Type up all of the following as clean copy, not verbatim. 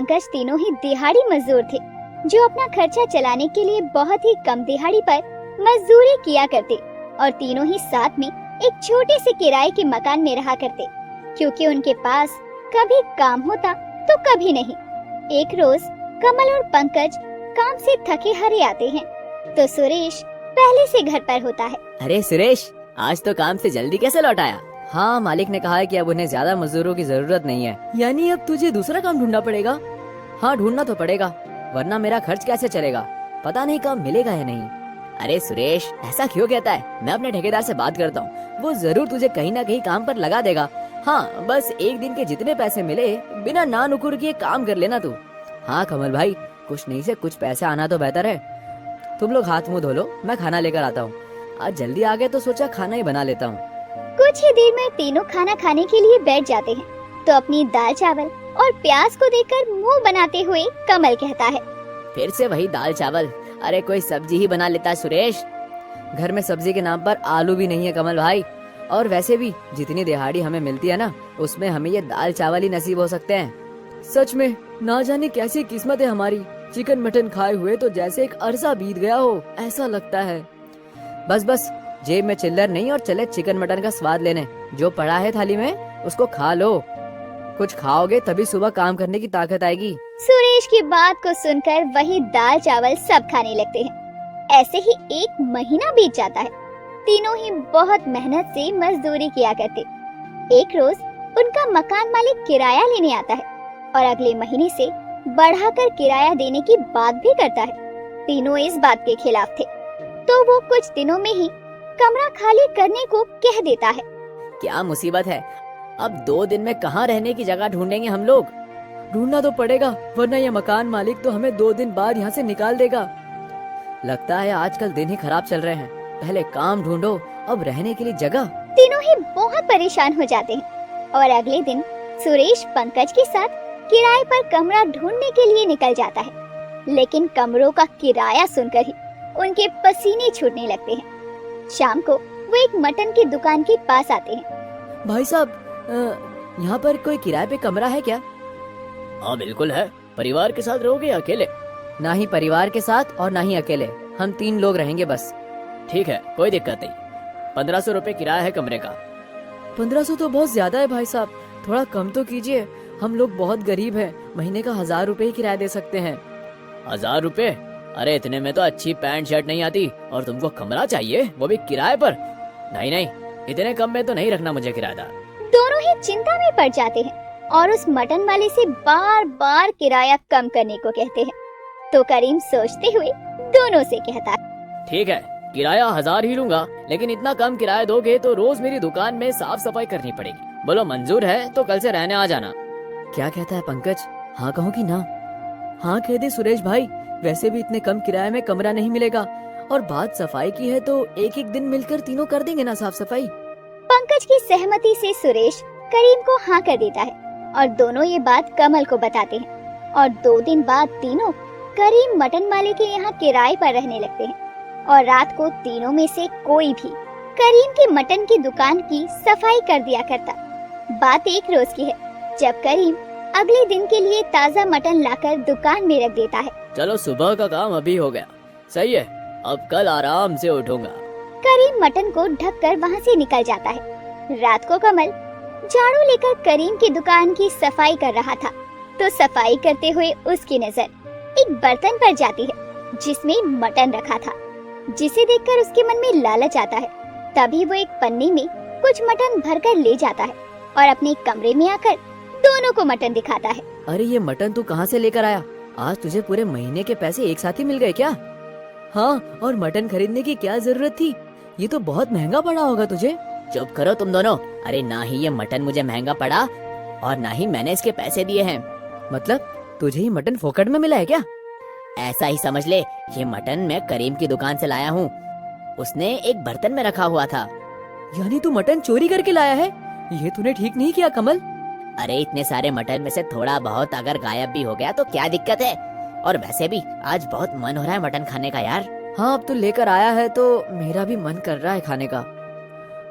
पंकज तीनों ही दिहाड़ी मजदूर थे, जो अपना खर्चा चलाने के लिए बहुत ही कम दिहाड़ी पर मजदूरी किया करते और तीनों ही साथ में एक छोटे से किराए के मकान में रहा करते, क्योंकि उनके पास कभी काम होता तो कभी नहीं। एक रोज कमल और पंकज काम से थके हारे आते हैं, तो सुरेश पहले से घर पर होता है। अरे सुरेश, आज तो काम से जल्दी कैसे लौट आया? हाँ, मालिक ने कहा है कि अब उन्हें ज्यादा मजदूरों की जरूरत नहीं है। यानी अब तुझे दूसरा काम ढूंढना पड़ेगा? हाँ, ढूंढना तो पड़ेगा, वरना मेरा खर्च कैसे चलेगा? पता नहीं कब मिलेगा या नहीं। अरे सुरेश, ऐसा क्यों कहता है? मैं अपने ठेकेदार से बात करता हूँ, वो जरूर तुझे कहीं ना कहीं काम पर लगा देगा। हाँ, बस एक दिन के जितने पैसे मिले बिना ना नुकुर किए काम कर लेना तू। हाँ कमल भाई, कुछ नहीं से कुछ पैसे आना तो बेहतर है। तुम लोग हाथ मुंह धो लो, मैं खाना लेकर आता हूँ। आज जल्दी आ गए तो सोचा खाना ही बना लेता हूँ। कुछ ही देर में तीनों खाना खाने के लिए बैठ जाते हैं, तो अपनी दाल चावल और प्याज को देखकर मुंह बनाते हुए कमल कहता है, फिर से वही दाल चावल? अरे कोई सब्जी ही बना लेता सुरेश। घर में सब्जी के नाम पर आलू भी नहीं है कमल भाई, और वैसे भी जितनी दिहाड़ी हमें मिलती है ना, उसमें हमें ये दाल चावल ही नसीब हो सकते हैं। सच में ना जाने कैसी किस्मत है हमारी, चिकन मटन खाए हुए तो जैसे एक अरसा बीत गया हो ऐसा लगता है। बस बस, जेब में चिल्लर नहीं और चले चिकन मटन का स्वाद लेने। जो पड़ा है थाली में उसको खा लो, कुछ खाओगे तभी सुबह काम करने की ताकत आएगी। सुरेश की बात को सुनकर वही दाल चावल सब खाने लगते हैं। ऐसे ही एक महीना बीत जाता है। तीनों ही बहुत मेहनत से मजदूरी किया करते। एक रोज उनका मकान मालिक किराया लेने आता है और अगले महीने से बढ़ाकर किराया देने की बात भी करता है। तीनों इस बात के खिलाफ थे, तो वो कुछ दिनों में ही कमरा खाली करने को कह देता है। क्या मुसीबत है, अब 2 दिन में कहाँ रहने की जगह ढूंढेंगे हम लोग? ढूंढना तो पड़ेगा, वरना ये मकान मालिक तो हमें 2 दिन बाद यहाँ से निकाल देगा। लगता है आजकल दिन ही खराब चल रहे हैं। पहले काम ढूंढो, अब रहने के लिए जगह। तीनों ही बहुत परेशान हो जाते हैं और अगले दिन सुरेश पंकज के साथ किराए पर कमरा ढूंढने के लिए निकल जाता है। लेकिन कमरों का किराया सुनकर ही उनके पसीने छूटने लगते हैं। शाम को वो एक मटन की दुकान के पास आते हैं। भाई साहब, यहाँ पर कोई किराए पे कमरा है क्या? हाँ बिल्कुल है। परिवार के साथ रहोगे या अकेले? ना ही परिवार के साथ और ना ही अकेले, हम 3 लोग रहेंगे बस। ठीक है, कोई दिक्कत नहीं। 1500 रुपए किराया है कमरे का। 1500 तो बहुत ज्यादा है भाई साहब, थोड़ा कम तो कीजिए। हम लोग बहुत गरीब हैं, महीने का 1000 रुपए ही किराया दे सकते हैं। 1000 रुपए? अरे इतने में तो अच्छी पैंट शर्ट नहीं आती, और तुमको कमरा चाहिए, वो भी किराए पर? नहीं नहीं, इतने कम में तो नहीं रखना मुझे किराएदार। दोनों ही चिंता में पड़ जाते हैं और उस मटन वाले से बार बार किराया कम करने को कहते हैं। तो करीम सोचते हुए दोनों से कहता है, ठीक है, किराया 1000 ही लूंगा, लेकिन इतना कम किराया दोगे तो रोज मेरी दुकान में साफ सफाई करनी पड़ेगी। बोलो मंजूर है तो कल से रहने आ जाना। क्या कहता है पंकज, हाँ कहो कि ना? हाँ कह दे सुरेश भाई, वैसे भी इतने कम किराए में कमरा नहीं मिलेगा, और बात सफाई की है तो एक एक दिन मिलकर तीनों कर देंगे ना साफ सफाई। पंकज की सहमति से सुरेश करीम को हाँ कर देता है और दोनों ये बात कमल को बताते हैं। और 2 दिन बाद तीनों करीम मटन वाले के यहाँ किराए पर रहने लगते हैं और रात को तीनों में से कोई भी करीम की मटन की दुकान की सफाई कर दिया करता। बात एक रोज की है, जब करीम अगले दिन के लिए ताज़ा मटन लाकर दुकान में रख देता है। चलो सुबह का काम अभी हो गया, सही है, अब कल आराम से उठूंगा। करीम मटन को ढककर वहाँ से निकल जाता है। रात को कमल झाड़ू लेकर करीम की दुकान की सफाई कर रहा था, तो सफाई करते हुए उसकी नजर एक बर्तन पर जाती है जिसमें मटन रखा था, जिसे देखकर उसके मन में लालच आता है। तभी वो एक पन्नी में कुछ मटन भरकर ले जाता है और अपने कमरे में आकर दोनों को मटन दिखाता है। अरे ये मटन तू कहाँ से लेकर आया? आज तुझे पूरे महीने के पैसे एक साथ ही मिल गए क्या? हाँ, और मटन खरीदने की क्या जरूरत थी? ये तो बहुत महंगा पड़ा होगा तुझे। चुप करो तुम दोनों। अरे ना ही ये मटन मुझे महंगा पड़ा और ना ही मैंने इसके पैसे दिए हैं। मतलब तुझे ही मटन फोकट में मिला है क्या? ऐसा ही समझ ले, ये मटन मैं करीम की दुकान से लाया हूँ, उसने एक बर्तन में रखा हुआ था। यानी तू मटन चोरी करके लाया है? ये तूने ठीक नहीं किया कमल। अरे इतने सारे मटन में से थोड़ा बहुत अगर गायब भी हो गया तो क्या दिक्कत है? और वैसे भी आज बहुत मन हो रहा है मटन खाने का यार। हाँ, अब तू लेकर आया है तो मेरा भी मन कर रहा है खाने का।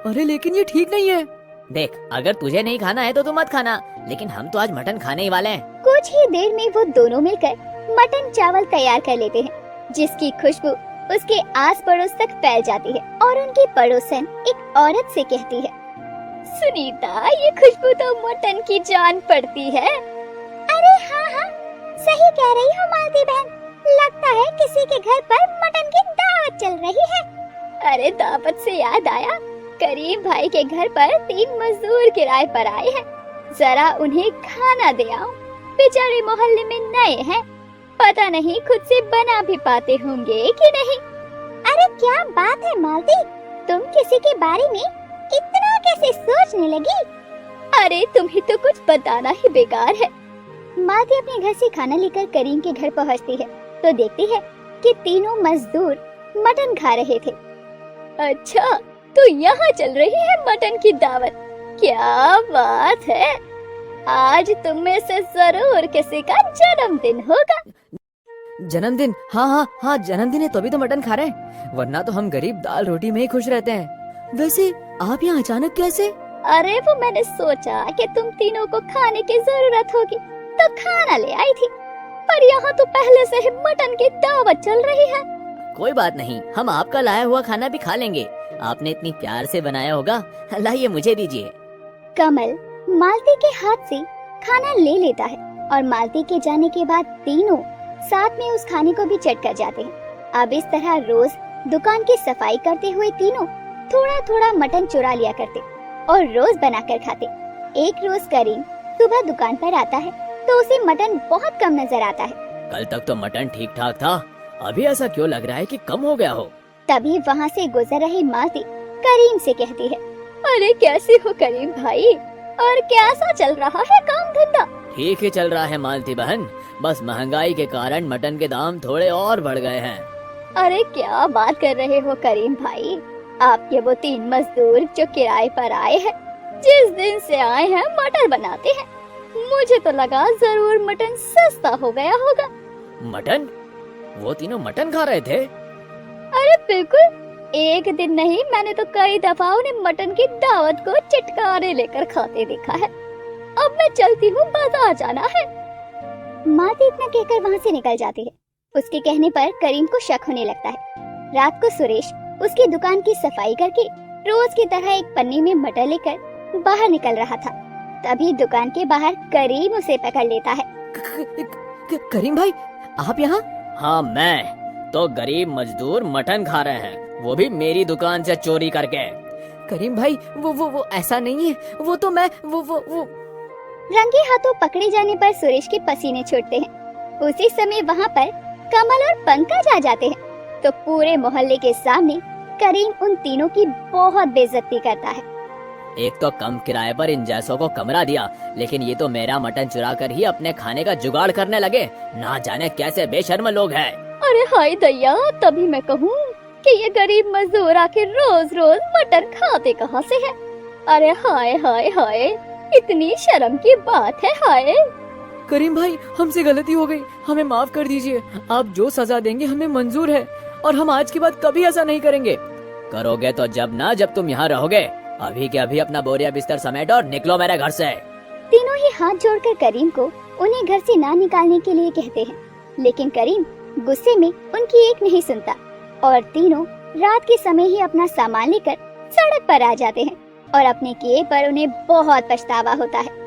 अरे लेकिन ये ठीक नहीं है। देख, अगर तुझे नहीं खाना है तो तू मत खाना, लेकिन हम तो आज मटन खाने ही वाले हैं। कुछ ही देर में वो दोनों मिलकर मटन चावल तैयार कर लेते हैं, जिसकी खुशबू उसके आस पड़ोस तक फैल जाती है और उनकी पड़ोसन एक औरत से कहती है, सुनीता, ये खुशबू तो मटन की जान पड़ती है। अरे हाँ हाँ, सही कह रही हो मालती बहन, लगता है किसी के घर पर मटन की दावत चल रही है। अरे दावत से याद आया, करीम भाई के घर पर 3 मजदूर किराए पर आए हैं, जरा उन्हें खाना दे आओ। बेचारे मोहल्ले में नए हैं, पता नहीं खुद से बना भी पाते होंगे कि नहीं। अरे क्या बात है मालती, तुम किसी के बारे में इतना कैसे सोचने लगी? अरे तुम्हें तो कुछ बताना ही बेकार है। मालती अपने घर से खाना लेकर करीम के घर पहुंचती है तो देखती है कि तीनों मजदूर मटन खा रहे थे। अच्छा, तो यहाँ चल रही है मटन की दावत, क्या बात है। आज तुम में से जरूर किसी का जन्मदिन होगा। जन्मदिन? हाँ हाँ हाँ, जन्मदिन है तभी तो मटन खा रहे हैं, वरना तो हम गरीब दाल रोटी में ही खुश रहते हैं। वैसे आप यहाँ अचानक कैसे? अरे वो मैंने सोचा कि तुम तीनों को खाने की जरूरत होगी तो खाना ले आई थी, पर यहाँ तो पहले से ही मटन की दावत चल रही है। कोई बात नहीं, हम आपका लाया हुआ खाना भी खा लेंगे, आपने इतनी प्यार से बनाया होगा। लाइए मुझे दीजिए। कमल मालती के हाथ से खाना ले लेता है और मालती के जाने के बाद तीनों साथ में उस खाने को भी चट कर जाते हैं। अब इस तरह रोज दुकान की सफाई करते हुए तीनों थोड़ा थोड़ा मटन चुरा लिया करते और रोज बनाकर खाते। एक रोज करीम सुबह दुकान पर आता है तो उसे मटन बहुत कम नजर आता है। कल तक तो मटन ठीक ठाक था, अभी ऐसा क्यों लग रहा है कि कम हो गया हो? तभी वहाँ से गुजर रही मालती करीम से कहती है, अरे कैसे हो करीम भाई, और कैसा चल रहा है काम धंधा? ठीक ही चल रहा है मालती बहन, बस महंगाई के कारण मटन के दाम थोड़े और बढ़ गए हैं। अरे क्या बात कर रहे हो करीम भाई, आपके वो 3 मजदूर जो किराए पर आए हैं, जिस दिन से आए हैं मटन बनाते हैं, मुझे तो लगा जरूर मटन सस्ता हो गया होगा। मटन? वो तीनों मटन खा रहे थे? अरे बिल्कुल, एक दिन नहीं, मैंने तो कई दफा उन्हें मटन की दावत को चटकारे लेकर खाते देखा है। अब मैं चलती हूँ, बाजार जाना है। मालती इतना कहकर वहाँ से निकल जाती है। उसके कहने पर करीम को शक होने लगता है। रात को सुरेश उसकी दुकान की सफाई करके रोज की तरह एक पन्नी में मटर लेकर बाहर निकल रहा था। तभी दुकान के बाहर करीम उसे पकड़ लेता है। करीम भाई, आप यहाँ? हाँ, मैं तो गरीब मजदूर मटन खा रहे हैं, वो भी मेरी दुकान से चोरी करके। करीम भाई, वो ऐसा नहीं है, वो तो मैं वो रंगे हाथों पकड़े जाने पर सुरेश के पसीने छूटते हैं। उसी समय वहाँ पर कमल और पंकज आ जाते हैं तो पूरे मोहल्ले के सामने करीम उन तीनों की बहुत बेइज्जती करता है। एक तो कम किराए पर इन जैसों को कमरा दिया, लेकिन ये तो मेरा मटन चुरा कर ही अपने खाने का जुगाड़ करने लगे। ना जाने कैसे बेशर्म लोग हैं। अरे हाय दैया, तभी मैं कहूँ कि ये गरीब मजदूर आखिर रोज रोज मटन खाते कहाँ से है। अरे हाय हाय हाय, इतनी शर्म की बात है। हाय करीम भाई, हमसे गलती हो गई, हमें माफ कर दीजिए। आप जो सजा देंगे हमें मंजूर है और हम आज के बाद कभी ऐसा नहीं करेंगे। करोगे तो जब तुम यहाँ रहोगे। अभी के अभी अपना बोरिया बिस्तर समेटो और निकलो मेरे घर से। तीनों ही हाथ जोड़कर करीम को उन्हें घर से ना निकालने के लिए कहते हैं, लेकिन करीम गुस्से में उनकी एक नहीं सुनता और तीनों रात के समय ही अपना सामान लेकर सड़क पर आ जाते हैं और अपने किए पर उन्हें बहुत पछतावा होता है।